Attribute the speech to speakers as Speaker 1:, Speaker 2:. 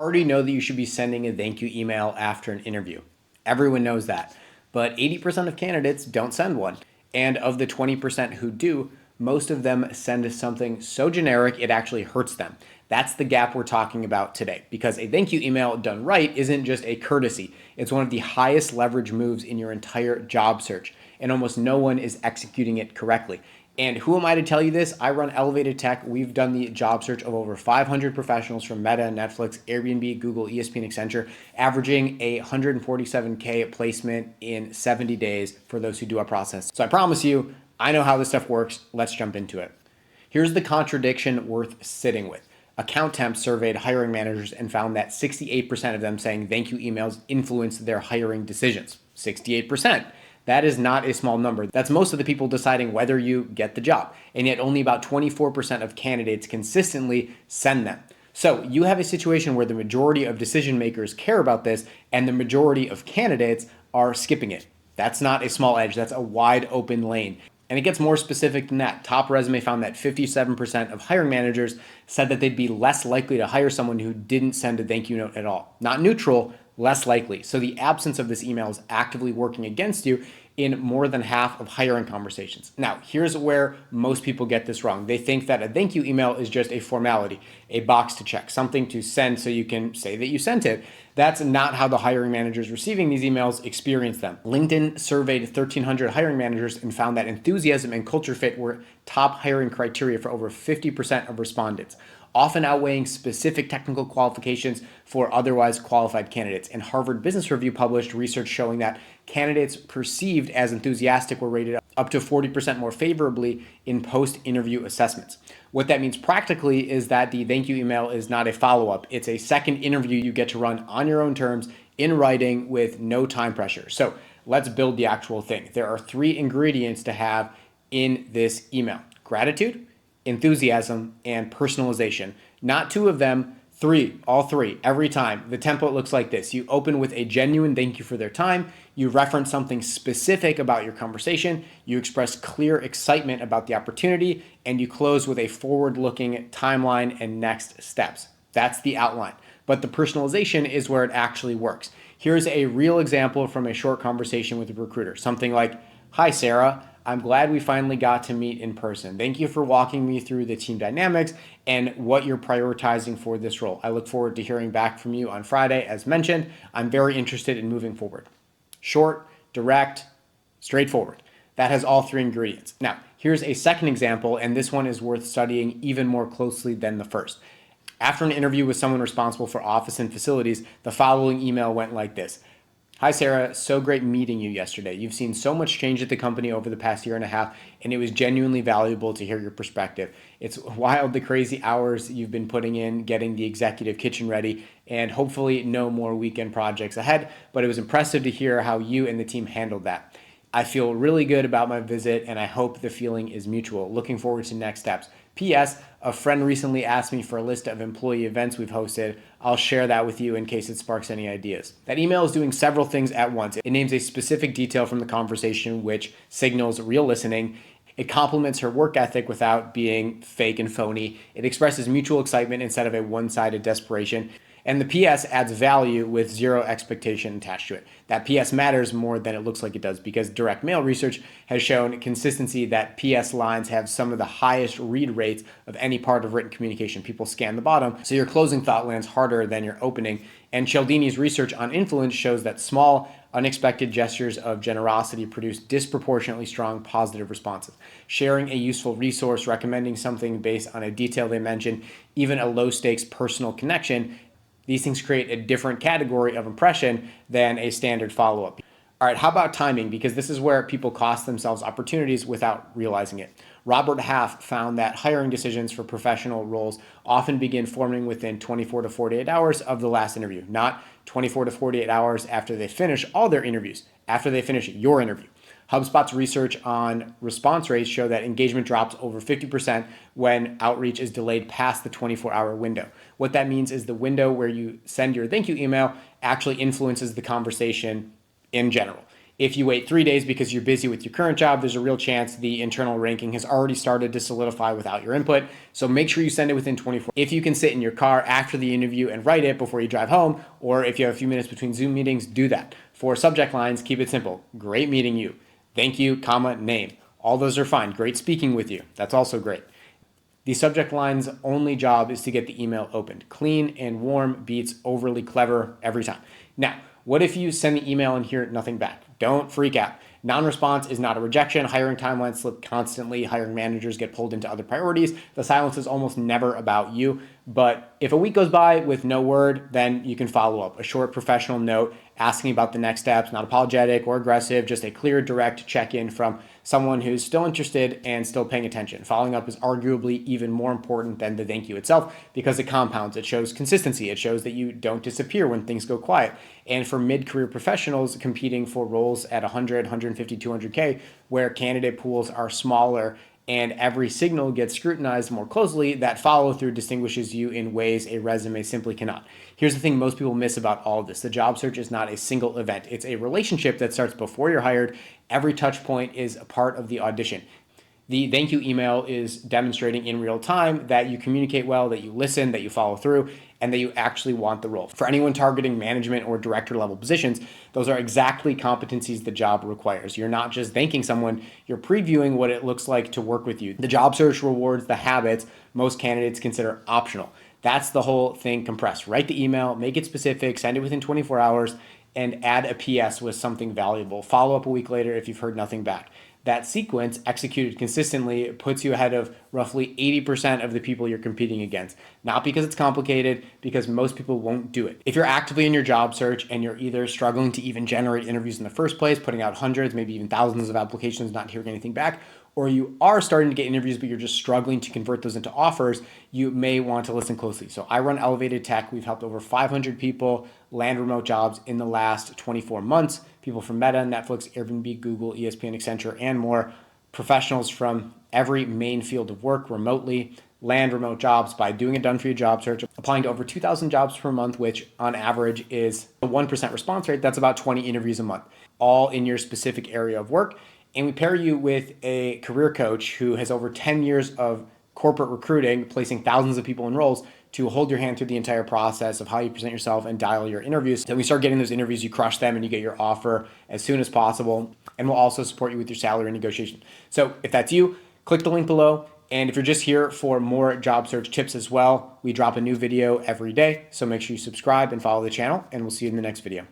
Speaker 1: Already know that you should be sending a thank you email after an interview. Everyone knows that. But 80% of candidates don't send one. And of the 20% who do, most of them send something so generic it actually hurts them. That's the gap we're talking about today, because a thank you email done right isn't just a courtesy. It's one of the highest leverage moves in your entire job search, and almost no one is executing it correctly. And who am I to tell you this? I run Elevated Tech. We've done the job search of over 500 professionals from Meta, Netflix, Airbnb, Google, ESPN, Accenture, averaging a 147K placement in 70 days for those who do our process. So I promise you, I know how this stuff works. Let's jump into it. Here's the contradiction worth sitting with. Account Temps surveyed hiring managers and found that 68% of them saying thank you emails influenced their hiring decisions. 68%. That is not a small number. That's most of the people deciding whether you get the job. And yet only about 24% of candidates consistently send them. So you have a situation where the majority of decision makers care about this and the majority of candidates are skipping it. That's not a small edge. That's a wide open lane. And it gets more specific than that. Top Resume found that 57% of hiring managers said that they'd be less likely to hire someone who didn't send a thank you note at all. Not neutral, less likely. So the absence of this email is actively working against you in more than half of hiring conversations. Now, here's where most people get this wrong. They think that a thank you email is just a formality, a box to check, something to send so you can say that you sent it. That's not how the hiring managers receiving these emails experience them. LinkedIn surveyed 1,300 hiring managers and found that enthusiasm and culture fit were top hiring criteria for over 50% of respondents, often outweighing specific technical qualifications for otherwise qualified candidates. And Harvard Business Review published research showing that candidates perceived as enthusiastic were rated up to 40% more favorably in post-interview assessments. What that means practically is that the thank you email is not a follow-up. It's a second interview you get to run on your own terms in writing with no time pressure. So let's build the actual thing. There are 3 ingredients to have in this email: gratitude, enthusiasm, and personalization. Not 2 of them, 3, all 3, every time. The template looks like this. You open with a genuine thank you for their time. You reference something specific about your conversation. You express clear excitement about the opportunity, and you close with a forward-looking timeline and next steps. That's the outline. But the personalization is where it actually works. Here's a real example from a short conversation with a recruiter. Something like, "Hi, Sarah. I'm glad we finally got to meet in person. Thank you for walking me through the team dynamics and what you're prioritizing for this role. I look forward to hearing back from you on Friday. As mentioned, I'm very interested in moving forward." Short, direct, straightforward. That has all 3 ingredients. Now, here's a second example, and this one is worth studying even more closely than the first. After an interview with someone responsible for office and facilities, the following email went like this: "Hi, Sarah. So great meeting you yesterday. You've seen so much change at the company over the past year and a half, and it was genuinely valuable to hear your perspective. It's wild the crazy hours you've been putting in getting the executive kitchen ready, and hopefully no more weekend projects ahead, but it was impressive to hear how you and the team handled that. I feel really good about my visit, and I hope the feeling is mutual. Looking forward to next steps. P.S. A friend recently asked me for a list of employee events we've hosted. I'll share that with you in case it sparks any ideas." That email is doing several things at once. It names a specific detail from the conversation, which signals real listening. It compliments her work ethic without being fake and phony. It expresses mutual excitement instead of a one-sided desperation. And the PS adds value with 0 expectation attached to it. That PS matters more than it looks like it does, because direct mail research has shown consistency that PS lines have some of the highest read rates of any part of written communication. People scan the bottom, so your closing thought lands harder than your opening. And Cialdini's research on influence shows that small, unexpected gestures of generosity produce disproportionately strong positive responses. Sharing a useful resource, recommending something based on a detail they mentioned, even a low-stakes personal connection, these things create a different category of impression than a standard follow-up. All right, how about timing? Because this is where people cost themselves opportunities without realizing it. Robert Half found that hiring decisions for professional roles often begin forming within 24 to 48 hours of the last interview, not 24 to 48 hours after they finish all their interviews, after they finish your interview. HubSpot's research on response rates show that engagement drops over 50% when outreach is delayed past the 24-hour window. What that means is the window where you send your thank you email actually influences the conversation in general. If you wait 3 days because you're busy with your current job, there's a real chance the internal ranking has already started to solidify without your input. So make sure you send it within 24. If you can sit in your car after the interview and write it before you drive home, or if you have a few minutes between Zoom meetings, do that. For subject lines, keep it simple. Great meeting you. Thank you, comma, name. All those are fine. Great speaking with you. That's also great. The subject line's only job is to get the email opened. Clean and warm beats overly clever every time. Now, what if you send the email and hear nothing back? Don't freak out. Non-response is not a rejection. Hiring timelines slip constantly. Hiring managers get pulled into other priorities. The silence is almost never about you. But if a week goes by with no word, then you can follow up. A short professional note asking about the next steps, not apologetic or aggressive, just a clear, direct check-in from someone who's still interested and still paying attention. Following up is arguably even more important than the thank you itself because it compounds. It shows consistency. It shows that you don't disappear when things go quiet. And for mid-career professionals competing for roles at 100, 150, 200K, where candidate pools are smaller and every signal gets scrutinized more closely, that follow through distinguishes you in ways a resume simply cannot. Here's the thing most people miss about all of this. The job search is not a single event. It's a relationship that starts before you're hired. Every touch point is a part of the audition. The thank you email is demonstrating in real time that you communicate well, that you listen, that you follow through, and that you actually want the role. For anyone targeting management or director level positions, those are exactly competencies the job requires. You're not just thanking someone, you're previewing what it looks like to work with you. The job search rewards the habits most candidates consider optional. That's the whole thing compressed. Write the email, make it specific, send it within 24 hours, and add a PS with something valuable. Follow up a week later if you've heard nothing back. That sequence, executed consistently, puts you ahead of roughly 80% of the people you're competing against. Not because it's complicated, because most people won't do it. If you're actively in your job search and you're either struggling to even generate interviews in the first place, putting out hundreds, maybe even thousands of applications, not hearing anything back, or you are starting to get interviews, but you're just struggling to convert those into offers, you may want to listen closely. So I run Elevated Tech. We've helped over 500 people land remote jobs in the last 24 months. People from Meta, Netflix, Airbnb, Google, ESPN, Accenture, and more. Professionals from every main field of work remotely land remote jobs by doing a done-for-you job search, applying to over 2,000 jobs per month, which on average is a 1% response rate. That's about 20 interviews a month, all in your specific area of work. And we pair you with a career coach who has over 10 years of corporate recruiting, placing thousands of people in roles to hold your hand through the entire process of how you present yourself and dial your interviews. So when you start getting those interviews, you crush them and you get your offer as soon as possible. And we'll also support you with your salary negotiation. So if that's you, click the link below. And if you're just here for more job search tips as well, we drop a new video every day. So make sure you subscribe and follow the channel, and we'll see you in the next video.